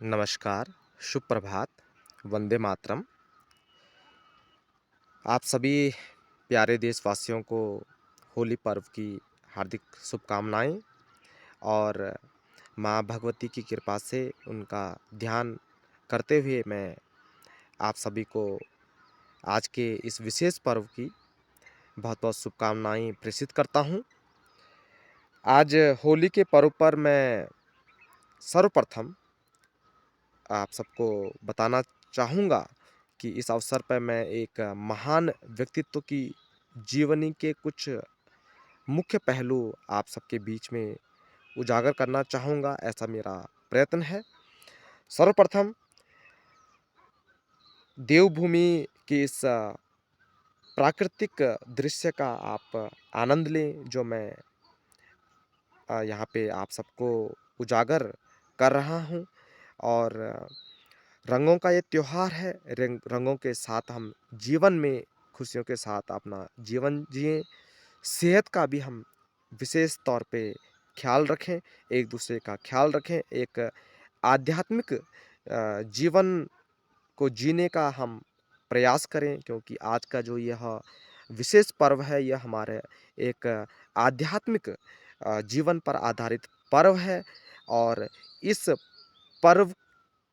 नमस्कार, शुभ प्रभात, वंदे मातरम। आप सभी प्यारे देशवासियों को होली पर्व की हार्दिक शुभकामनाएँ और माँ भगवती की कृपा से उनका ध्यान करते हुए मैं आप सभी को आज के इस विशेष पर्व की बहुत-बहुत शुभकामनाएँ प्रेषित करता हूँ। आज होली के पर्व पर मैं सर्वप्रथम आप सबको बताना चाहूँगा कि इस अवसर पे मैं एक महान व्यक्तित्व की जीवनी के कुछ मुख्य पहलू आप सबके बीच में उजागर करना चाहूँगा, ऐसा मेरा प्रयत्न है। सर्वप्रथम देवभूमि के इस प्राकृतिक दृश्य का आप आनंद लें, जो मैं यहाँ पे आप सबको उजागर कर रहा हूँ और रंगों का ये त्योहार है। रंगों के साथ हम जीवन में खुशियों के साथ अपना जीवन जिएँ। सेहत का भी हम विशेष तौर पे ख़्याल रखें, एक-दूसरे का ख़्याल रखें। एक आध्यात्मिक जीवन को जीने का हम प्रयास करें, क्योंकि आज का जो यह विशेष पर्व है, यह हमारे एक आध्यात्मिक जीवन पर आधारित पर्व है और इस पर्व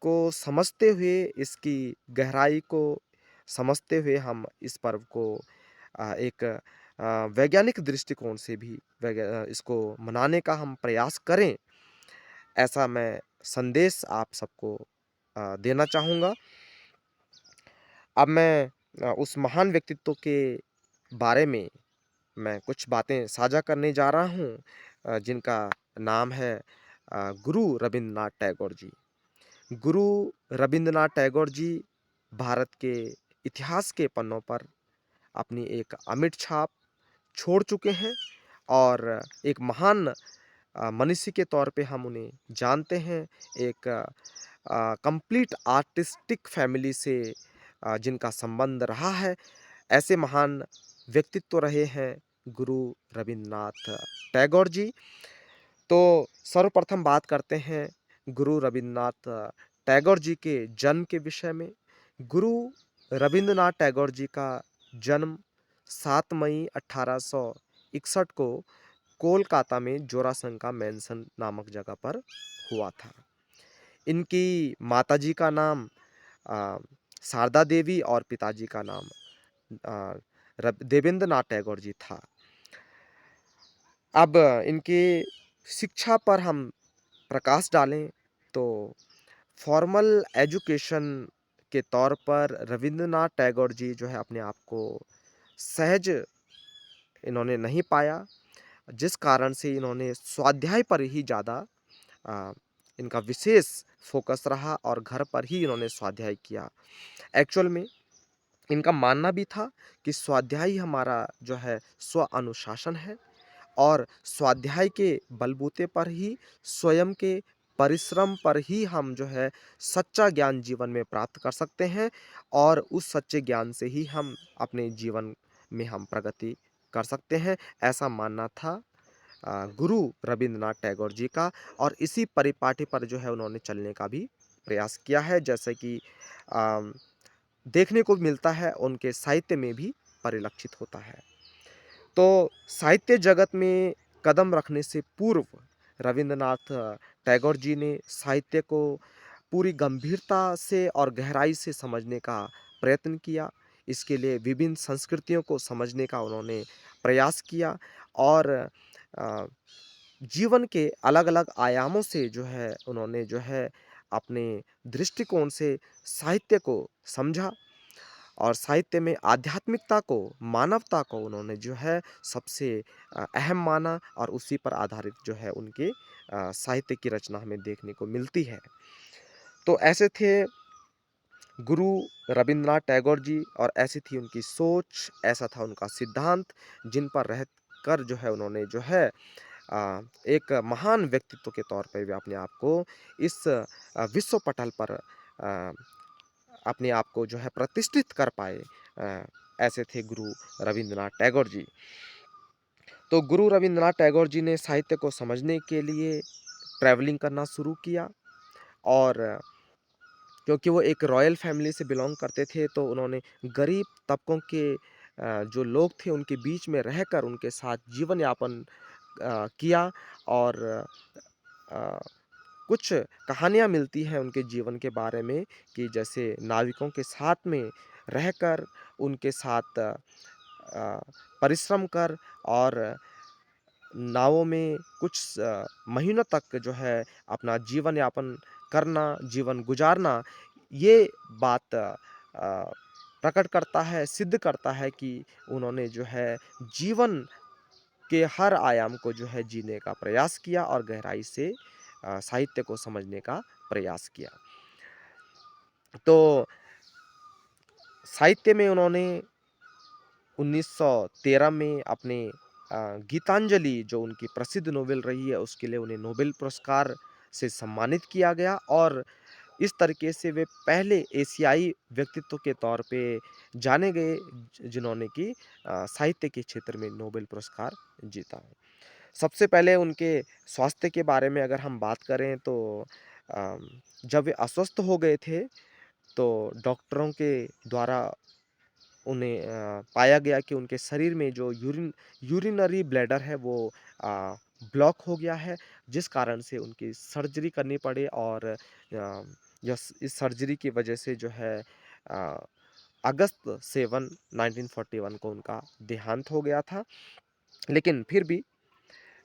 को समझते हुए, इसकी गहराई को समझते हुए हम इस पर्व को एक वैज्ञानिक दृष्टिकोण से भी इसको मनाने का हम प्रयास करें, ऐसा मैं संदेश आप सबको देना चाहूँगा। अब मैं उस महान व्यक्तित्व के बारे में मैं कुछ बातें साझा करने जा रहा हूँ, जिनका नाम है गुरु रवींद्रनाथ टैगोर जी। गुरु रवींद्रनाथ टैगोर जी भारत के इतिहास के पन्नों पर अपनी एक अमिट छाप छोड़ चुके हैं और एक महान मनीषी के तौर पे हम उन्हें जानते हैं। एक कंप्लीट आर्टिस्टिक फैमिली से जिनका संबंध रहा है, ऐसे महान व्यक्तित्व रहे हैं गुरु रवींद्रनाथ टैगोर जी। तो सर्वप्रथम बात करते हैं गुरु रवींद्रनाथ टैगोर जी के जन्म के विषय में। गुरु रवींद्रनाथ टैगोर जी का जन्म 7 मई 1861 को कोलकाता में जोरासंका मैनसन नामक जगह पर हुआ था। इनकी माताजी का नाम अ, शारदा देवी और पिताजी का नाम अ, देवेंद्रनाथ टैगोर जी था। अब इनकी शिक्षा पर हम प्रकाश डालें तो फॉर्मल एजुकेशन के तौर पर रवींद्रनाथ टैगोर जी जो है अपने आप को सहज इन्होंने नहीं पाया, जिस कारण से इन्होंने स्वाध्याय पर ही ज़्यादा अ, इनका विशेष फ़ोकस रहा और घर पर ही इन्होंने स्वाध्याय किया। एक्चुअल में इनका मानना भी था कि स्वाध्याय ही हमारा जो है स्व अनुशासन है और स्वाध्याय के बलबूते पर ही, स्वयं के परिश्रम पर ही हम जो है सच्चा ज्ञान जीवन में प्राप्त कर सकते हैं और उस सच्चे ज्ञान से ही हम अपने जीवन में हम प्रगति कर सकते हैं। ऐसा मानना था गुरु रवींद्रनाथ टैगोर जी का और इसी परिपाटी पर जो है उन्होंने चलने का भी प्रयास किया है, जैसे कि अ, देखने को मिलता है उनके साहित्य में भी परिलक्षित होता है। तो साहित्य जगत में कदम रखने से पूर्व रवींद्रनाथ टैगोर जी ने साहित्य को पूरी गंभीरता से और गहराई से समझने का प्रयत्न किया। इसके लिए विभिन्न संस्कृतियों को समझने का उन्होंने प्रयास किया और अ, जीवन के अलग-अलग आयामों से जो है उन्होंने जो है अपने दृष्टिकोण से साहित्य को समझा और साहित्य में आध्यात्मिकता को, मानवता को उन्होंने जो है सबसे अहम माना और उसी पर आधारित जो है उनके साहित्य की रचना हमें देखने को मिलती है। तो ऐसे थे गुरु रवींद्रनाथ टैगोर जी और ऐसी थी उनकी सोच, ऐसा था उनका सिद्धांत, जिन पर रहकर जो है उन्होंने जो है एक महान व्यक्तित्व के तौर पे भी अपने आप को इस विश्व पटल पर अपने आप को जो है प्रतिष्ठित कर पाए। ऐसे थे गुरु रवींद्रनाथ टैगोर जी। तो गुरु रवींद्रनाथ टैगोर जी ने साहित्य को समझने के लिए ट्रैवलिंग करना शुरू किया और क्योंकि वो एक रॉयल फैमिली से बिलॉन्ग करते थे, तो उन्होंने गरीब तबकों के जो लोग थे उनके बीच में रहकर उनके साथ जीवन यापन किया। और अ, कुछ कहानियाँ मिलती हैं उनके जीवन के बारे में कि जैसे नाविकों के साथ में रहकर उनके साथ परिश्रम कर और नावों में कुछ महीनों तक जो है अपना जीवन यापन करना, जीवन गुज़ारना, ये बात प्रकट करता है, सिद्ध करता है कि उन्होंने जो है जीवन के हर आयाम को जो है जीने का प्रयास किया और गहराई से साहित्य को समझने का प्रयास किया। तो साहित्य में उन्होंने 1913 में अपने गीतांजलि जो उनकी प्रसिद्ध नोवेल रही है उसके लिए उन्हें नोबेल पुरस्कार से सम्मानित किया गया और इस तरीके से वे पहले एशियाई व्यक्तित्व के तौर पे जाने गए जिन्होंने कि साहित्य के क्षेत्र में नोबेल पुरस्कार जीता। सबसे पहले उनके स्वास्थ्य के बारे में अगर हम बात करें तो अम, जब वे अस्वस्थ हो गए थे तो डॉक्टरों के द्वारा उन्हें पाया गया कि उनके शरीर में जो यूरिनरी ब्लैडर है वो ब्लॉक हो गया है, जिस कारण से उनकी सर्जरी करनी पड़ी और इस सर्जरी की वजह से जो है अ, अगस्त 7 1941 को उनका देहांत हो गया था। लेकिन फिर भी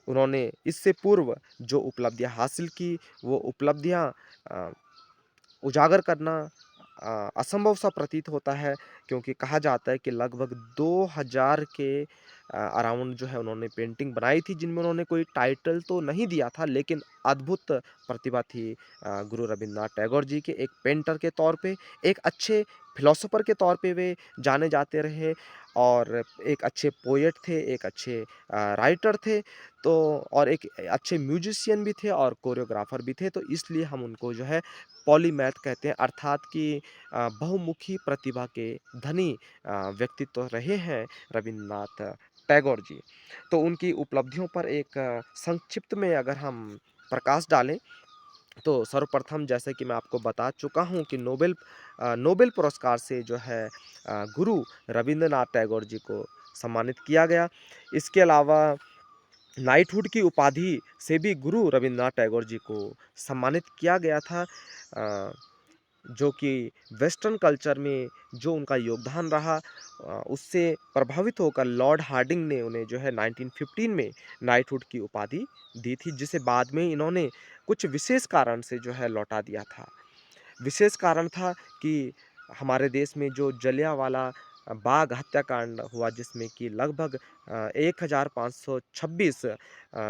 उन्होंने इससे पूर्व जो उपलब्धियाँ हासिल की, वो उपलब्धियाँ अ, उजागर करना असंभव सा प्रतीत होता है, क्योंकि कहा जाता है कि लगभग 2000 के अराउंड जो है उन्होंने पेंटिंग बनाई थी जिनमें उन्होंने कोई टाइटल तो नहीं दिया था, लेकिन अद्भुत प्रतिभा थी गुरु रविन्द्रनाथ टैगोर जी के एक पेंटर के तौर पे, एक अच्छे फिलोसोफर के तौर पे वे जाने जाते रहे और एक अच्छे पोएट थे, एक अच्छे राइटर थे, तो और एक अच्छे म्यूजिशियन भी थे और कोरियोग्राफर भी थे, तो इसलिए हम उनको जो है पॉलीमैथ कहते हैं, अर्थात कि बहुमुखी प्रतिभा के धनी व्यक्तित्व रहे हैं रविन्द्रनाथ टैगोर जी। तो उनकी उपलब्धियों पर एक संक्षिप्त में अगर हम प्रकाश डालें, तो सर्वप्रथम जैसे कि मैं आपको बता चुका हूँ कि नोबेल पुरस्कार से जो है गुरु रविन्द्रनाथ टैगोर जी को सम्मानित किया गया। इसके अलावा नाइटहुड की उपाधि से भी गुरु रविन्द्रनाथ टैगोर जी को सम्मानित किया गया था, जो कि वेस्टर्न कल्चर में जो उनका योगदान रहा उससे प्रभावित होकर लॉर्ड हार्डिंग ने उन्हें जो है 1915 में नाइटहुड की उपाधि दी थी, जिसे बाद में इन्होंने कुछ विशेष कारण से जो है लौटा दिया था। विशेष कारण था कि हमारे देश में जो जलियांवाला बाग हत्याकांड हुआ, जिसमें कि लगभग 1526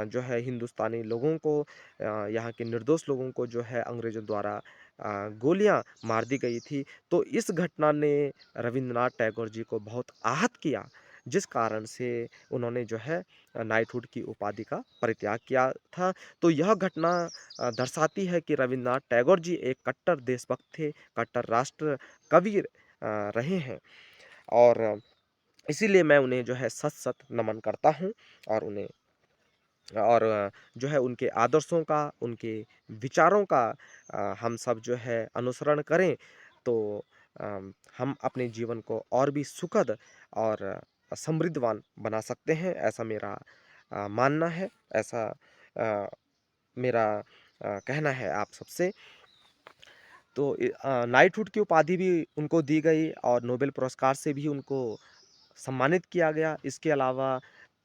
जो है हिंदुस्तानी लोगों को यहाँ के निर्दोष लोगों को जो है अंग्रेज़ों द्वारा गोलियाँ मार दी गई थी। तो इस घटना ने रविन्द्रनाथ टैगोर जी को बहुत आहत किया, जिस कारण से उन्होंने जो है नाइटहुड की उपाधि का परित्याग किया था। तो यह घटना दर्शाती है कि रविन्द्रनाथ टैगोर जी एक कट्टर देशभक्त थे, कट्टर राष्ट्र कवि रहे हैं और इसीलिए मैं उन्हें जो है सत-सत नमन करता हूँ और उन्हें और जो है उनके आदर्शों का, उनके विचारों का हम सब जो है अनुसरण करें, तो हम अपने जीवन को और भी सुखद और समृद्धवान बना सकते हैं, ऐसा मेरा मानना है, ऐसा अ, मेरा कहना है आप सबसे। तो नाइटहुड की उपाधि भी उनको दी गई और नोबेल पुरस्कार से भी उनको सम्मानित किया गया। इसके अलावा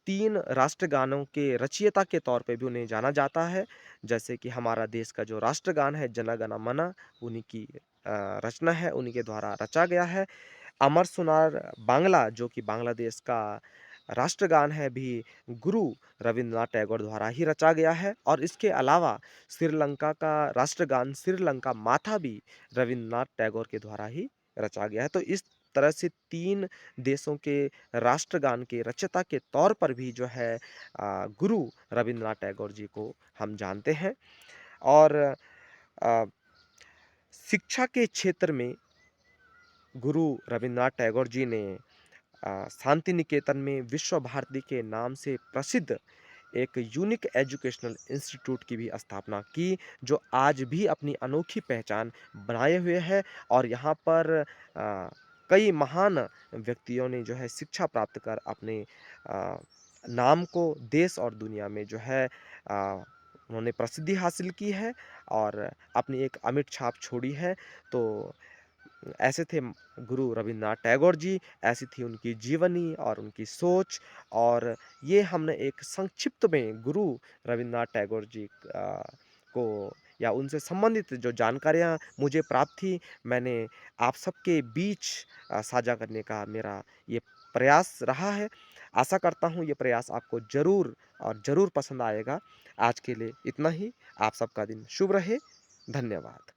3 राष्ट्रगानों के रचयिता के तौर पे भी उन्हें जाना जाता है। जैसे कि हमारा देश का जो राष्ट्रगान है जन गण मन, उन्हीं की रचना है, उन्हीं के द्वारा रचा गया है। अमर सोनार बांग्ला जो कि बांग्लादेश का राष्ट्रगान है भी गुरु रविन्द्रनाथ टैगोर द्वारा ही रचा गया है और इसके अलावा श्रीलंका का राष्ट्रगान श्रीलंका माथा भी रविन्द्रनाथ टैगोर के द्वारा ही रचा गया है। तो इस तरह से 3 देशों के राष्ट्रगान के रचयिता के तौर पर भी जो है गुरु रविन्द्रनाथ टैगोर जी को हम जानते हैं और अ, शिक्षा के क्षेत्र में गुरु रविन्द्रनाथ टैगोर जी ने शांति निकेतन में विश्व भारती के नाम से प्रसिद्ध एक यूनिक एजुकेशनल इंस्टीट्यूट की भी स्थापना की, जो आज भी अपनी अनोखी पहचान बनाए हुए है और यहाँ पर अ, कई महान व्यक्तियों ने जो है शिक्षा प्राप्त कर अपने अ, नाम को देश और दुनिया में जो है उन्होंने प्रसिद्धि हासिल की है और अपनी एक अमिट छाप छोड़ी है। तो ऐसे थे गुरु रवींद्रनाथ टैगोर जी, ऐसी थी उनकी जीवनी और उनकी सोच और ये हमने एक संक्षिप्त में गुरु रवींद्रनाथ टैगोर जी को या उनसे संबंधित जो जानकारियाँ मुझे प्राप्त थी, मैंने आप सबके बीच साझा करने का मेरा ये प्रयास रहा है। आशा करता हूँ ये प्रयास आपको ज़रूर और ज़रूर पसंद आएगा। आज के लिए इतना ही। आप सबका दिन शुभ रहे। धन्यवाद।